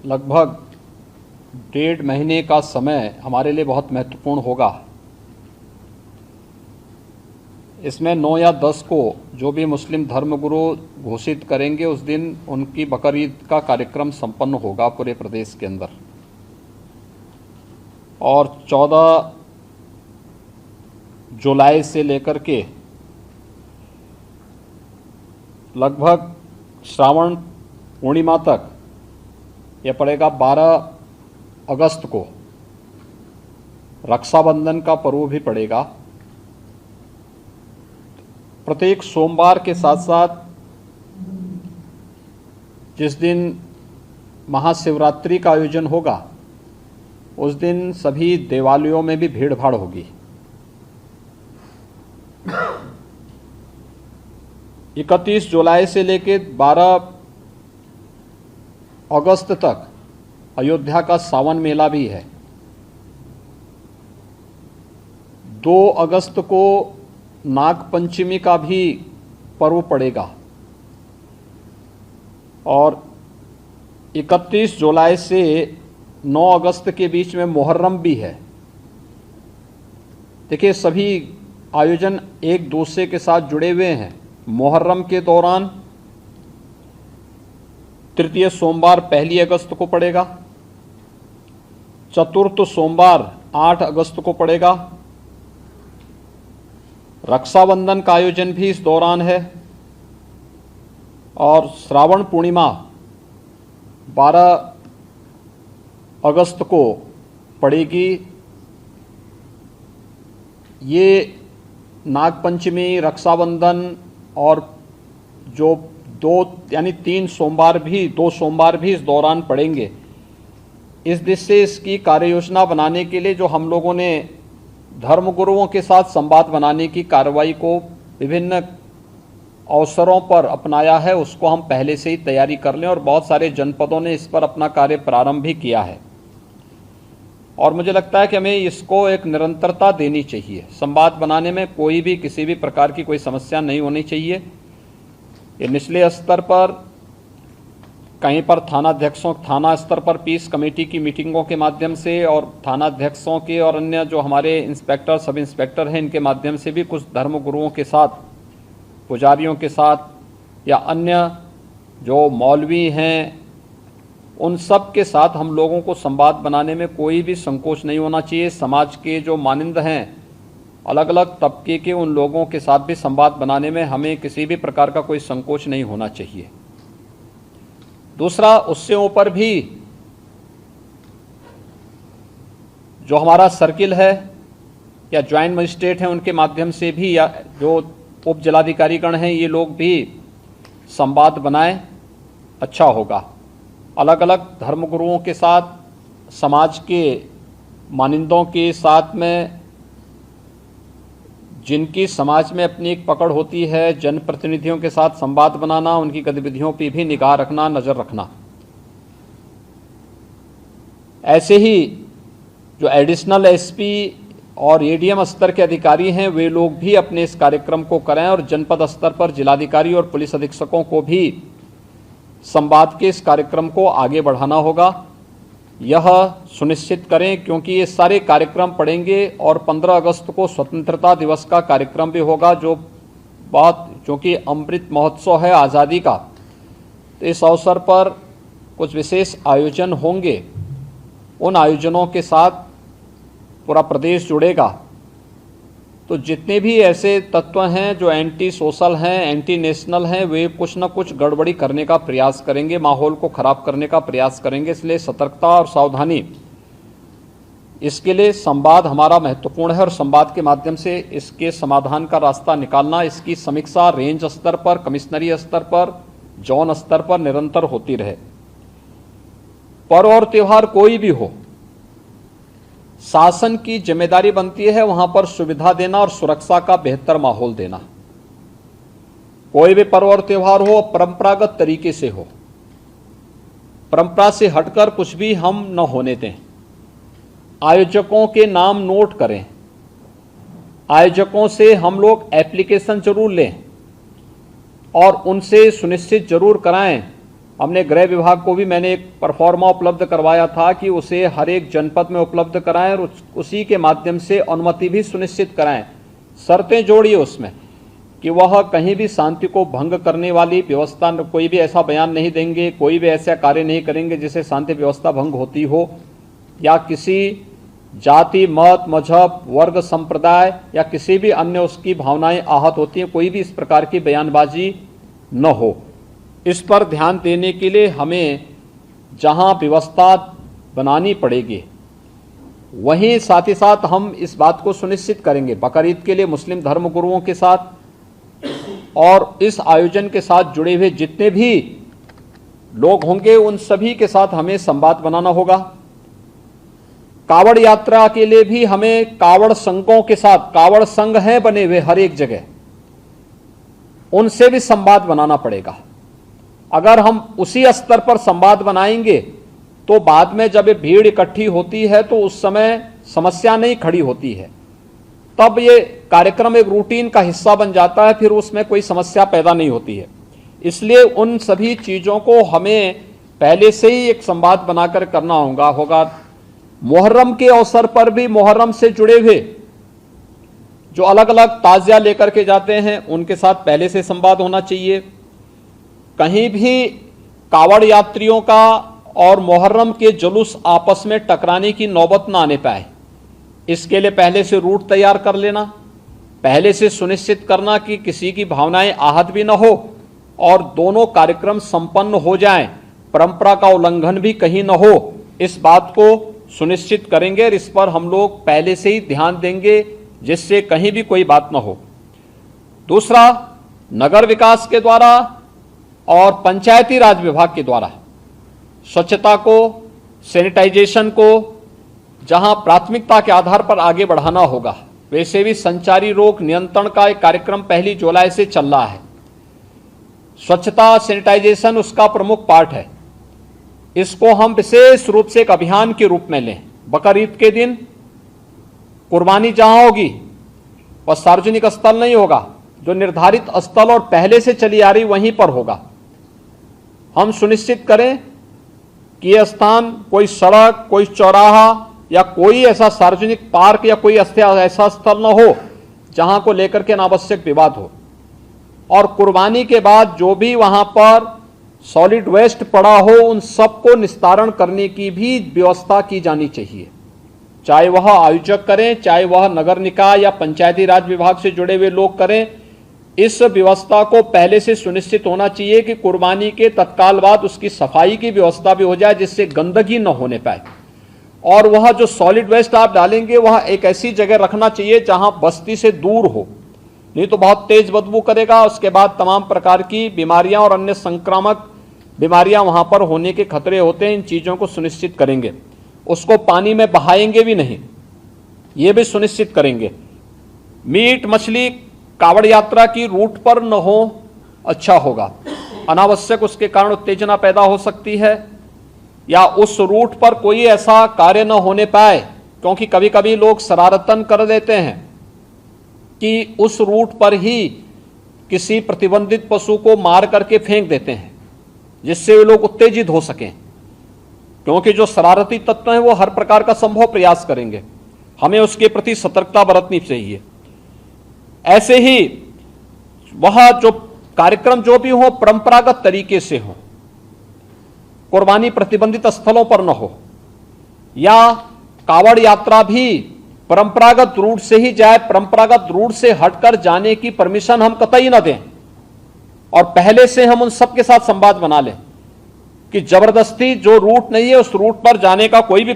लगभग 1.5 महीने का समय हमारे लिए बहुत महत्वपूर्ण होगा। इसमें 9 या 10 को जो भी मुस्लिम धर्मगुरु घोषित करेंगे उस दिन उनकी बकरीद का कार्यक्रम संपन्न होगा पूरे प्रदेश के अंदर, और 14 जुलाई से लेकर के लगभग श्रावण पूर्णिमा तक यह पड़ेगा। 12 अगस्त को रक्षाबंधन का पर्व भी पड़ेगा। प्रत्येक सोमवार के साथ साथ जिस दिन महाशिवरात्रि का आयोजन होगा उस दिन सभी देवालयों में भी भीड़ भाड़ होगी। 31 जुलाई से लेकर 12 अगस्त तक अयोध्या का सावन मेला भी है। 2 अगस्त को नाग पंचमी का भी पर्व पड़ेगा और 31 जुलाई से 9 अगस्त के बीच में मुहर्रम भी है। देखिए, सभी आयोजन एक दूसरे के साथ जुड़े हुए हैं। मुहर्रम के दौरान तृतीय सोमवार 1 अगस्त को पड़ेगा, चतुर्थ सोमवार 8 अगस्त को पड़ेगा। रक्षाबंधन का आयोजन भी इस दौरान है और श्रावण पूर्णिमा 12 अगस्त को पड़ेगी। ये नागपंचमी, रक्षाबंधन और जो 2 सोमवार भी इस दौरान पड़ेंगे। इस दिशा से इसकी कार्य योजना बनाने के लिए जो हम लोगों ने धर्मगुरुओं के साथ संवाद बनाने की कार्रवाई को विभिन्न अवसरों पर अपनाया है, उसको हम पहले से ही तैयारी कर लें और बहुत सारे जनपदों ने इस पर अपना कार्य प्रारंभ भी किया है। और मुझे लगता है कि हमें इसको एक निरंतरता देनी चाहिए। संवाद बनाने में कोई भी किसी भी प्रकार की कोई समस्या नहीं होनी चाहिए। ये निचले स्तर पर कहीं पर थाना स्तर पर पीस कमेटी की मीटिंगों के माध्यम से और थानाध्यक्षों के और अन्य जो हमारे इंस्पेक्टर, सब इंस्पेक्टर हैं, इनके माध्यम से भी कुछ धर्मगुरुओं के साथ, पुजारियों के साथ या अन्य जो मौलवी हैं उन सब के साथ हम लोगों को संवाद बनाने में कोई भी संकोच नहीं होना चाहिए। समाज के जो मानिंद हैं, अलग अलग तबके के, उन लोगों के साथ भी संवाद बनाने में हमें किसी भी प्रकार का कोई संकोच नहीं होना चाहिए। दूसरा, उससे ऊपर भी जो हमारा सर्किल है या ज्वाइंट मजिस्ट्रेट हैं उनके माध्यम से भी, या जो उप जिलाधिकारीगण हैं, ये लोग भी संवाद बनाएं, अच्छा होगा। अलग अलग धर्मगुरुओं के साथ, समाज के मानिंदों के साथ में, जिनकी समाज में अपनी एक पकड़ होती है, जनप्रतिनिधियों के साथ संवाद बनाना, उनकी गतिविधियों पर भी निगाह रखना, नज़र रखना। ऐसे ही जो एडिशनल एसपी और एडीएम स्तर के अधिकारी हैं, वे लोग भी अपने इस कार्यक्रम को करें और जनपद स्तर पर जिलाधिकारी और पुलिस अधीक्षकों को भी संवाद के इस कार्यक्रम को आगे बढ़ाना होगा। यह सुनिश्चित करें, क्योंकि ये सारे कार्यक्रम पड़ेंगे और 15 अगस्त को स्वतंत्रता दिवस का कार्यक्रम भी होगा, क्योंकि अमृत महोत्सव है आज़ादी का। तो इस अवसर पर कुछ विशेष आयोजन होंगे। उन आयोजनों के साथ पूरा प्रदेश जुड़ेगा। तो जितने भी ऐसे तत्व हैं जो एंटी सोशल हैं, एंटी नेशनल हैं, वे कुछ न कुछ गड़बड़ी करने का प्रयास करेंगे, माहौल को खराब करने का प्रयास करेंगे। इसलिए सतर्कता और सावधानी, इसके लिए संवाद हमारा महत्वपूर्ण है और संवाद के माध्यम से इसके समाधान का रास्ता निकालना, इसकी समीक्षा रेंज स्तर पर, कमिश्नरी स्तर पर, जोन स्तर पर निरंतर होती रहे। पर्व और त्यौहार कोई भी हो, शासन की जिम्मेदारी बनती है वहां पर सुविधा देना और सुरक्षा का बेहतर माहौल देना। कोई भी पर्व और त्यौहार हो, परंपरागत तरीके से हो, परंपरा से हटकर कुछ भी हम न होने दें। आयोजकों के नाम नोट करें, आयोजकों से हम लोग एप्लीकेशन जरूर लें और उनसे सुनिश्चित जरूर कराएं हमने गृह विभाग को भी मैंने एक परफॉर्मा उपलब्ध करवाया था कि उसे हर एक जनपद में उपलब्ध कराएं और उसी के माध्यम से अनुमति भी सुनिश्चित कराएं। शर्तें जोड़िए उसमें कि वह कहीं भी शांति को भंग करने वाली व्यवस्था, कोई भी ऐसा बयान नहीं देंगे, कोई भी ऐसा कार्य नहीं करेंगे जिससे शांति व्यवस्था भंग होती हो, या किसी जाति, मत, मजहब, वर्ग, संप्रदाय या किसी भी अन्य उसकी भावनाएं आहत होती हैं, कोई भी इस प्रकार की बयानबाजी न हो। इस पर ध्यान देने के लिए हमें जहां व्यवस्था बनानी पड़ेगी वहीं साथ ही साथ हम इस बात को सुनिश्चित करेंगे बकरीद के लिए मुस्लिम धर्म गुरुओं के साथ और इस आयोजन के साथ जुड़े हुए जितने भी लोग होंगे उन सभी के साथ हमें संवाद बनाना होगा। कावड़ यात्रा के लिए भी हमें कावड़ संघों के साथ, कावड़ संघ हैं बने हुए हर एक जगह, उनसे भी संवाद बनाना पड़ेगा। अगर हम उसी स्तर पर संवाद बनाएंगे तो बाद में जब ये भीड़ इकट्ठी होती है तो उस समय समस्या नहीं खड़ी होती है, तब ये कार्यक्रम एक रूटीन का हिस्सा बन जाता है, फिर उसमें कोई समस्या पैदा नहीं होती है। इसलिए उन सभी चीजों को हमें पहले से ही एक संवाद बनाकर करना होगा। मुहर्रम के अवसर पर भी मुहर्रम से जुड़े हुए जो अलग अलग ताजिया लेकर के जाते हैं उनके साथ पहले से संवाद होना चाहिए। कहीं भी कावड़ यात्रियों का और मुहर्रम के जुलूस आपस में टकराने की नौबत ना आने पाए, इसके लिए पहले से रूट तैयार कर लेना, पहले से सुनिश्चित करना कि किसी की भावनाएं आहत भी न हो और दोनों कार्यक्रम संपन्न हो जाएं, परंपरा का उल्लंघन भी कहीं न हो, इस बात को सुनिश्चित करेंगे और इस पर हम लोग पहले से ही ध्यान देंगे जिससे कहीं भी कोई बात न हो। दूसरा, नगर विकास के द्वारा और पंचायती राज विभाग के द्वारा स्वच्छता को, सैनिटाइजेशन को जहां प्राथमिकता के आधार पर आगे बढ़ाना होगा, वैसे भी संचारी रोग नियंत्रण का एक कार्यक्रम 1 जुलाई से चल रहा है। स्वच्छता, सैनिटाइजेशन उसका प्रमुख पार्ट है। इसको हम विशेष रूप से एक अभियान के रूप में लें। बकरीद के दिन कुर्बानी जहां होगी वह सार्वजनिक स्थल नहीं होगा, जो निर्धारित स्थल और पहले से चली आ रही वहीं पर होगा। हम सुनिश्चित करें कि यह स्थान कोई सड़क, कोई चौराहा या कोई ऐसा सार्वजनिक पार्क या कोई ऐसा स्थल न हो जहां को लेकर के अनावश्यक विवाद हो। और कुर्बानी के बाद जो भी वहां पर सॉलिड वेस्ट पड़ा हो उन सबको निस्तारण करने की भी व्यवस्था की जानी चाहिए, चाहे वह आयोजक करें, चाहे वह नगर निकाय या पंचायती राज विभाग से जुड़े हुए लोग करें। इस व्यवस्था को पहले से सुनिश्चित होना चाहिए कि कुर्बानी के तत्काल बाद उसकी सफाई की व्यवस्था भी हो जाए जिससे गंदगी न होने पाए। और वह जो सॉलिड वेस्ट आप डालेंगे वह एक ऐसी जगह रखना चाहिए जहां बस्ती से दूर हो, नहीं तो बहुत तेज बदबू करेगा। उसके बाद तमाम प्रकार की बीमारियां और अन्य संक्रामक बीमारियां वहां पर होने के खतरे होते हैं। इन चीजों को सुनिश्चित करेंगे। उसको पानी में बहाएंगे भी नहीं, ये भी सुनिश्चित करेंगे। मीट मछली कावड़ यात्रा की रूट पर न हो, अच्छा होगा। अनावश्यक उसके कारण उत्तेजना पैदा हो सकती है, या उस रूट पर कोई ऐसा कार्य न होने पाए, क्योंकि कभी कभी लोग शरारतन कर देते हैं कि उस रूट पर ही किसी प्रतिबंधित पशु को मार करके फेंक देते हैं जिससे वे लोग उत्तेजित हो सकें, क्योंकि जो शरारती तत्व हैं वो हर प्रकार का संभव प्रयास करेंगे। हमें उसके प्रति सतर्कता बरतनी चाहिए। ऐसे ही वह जो कार्यक्रम जो भी हो परंपरागत तरीके से हो, कुर्बानी प्रतिबंधित स्थलों पर न हो, या कावड़ यात्रा भी परंपरागत रूट से ही जाए, परंपरागत रूट से हटकर जाने की परमिशन हम कतई न दें। और पहले से हम उन सब के साथ संवाद बना लें कि जबरदस्ती जो रूट नहीं है उस रूट पर जाने का कोई भी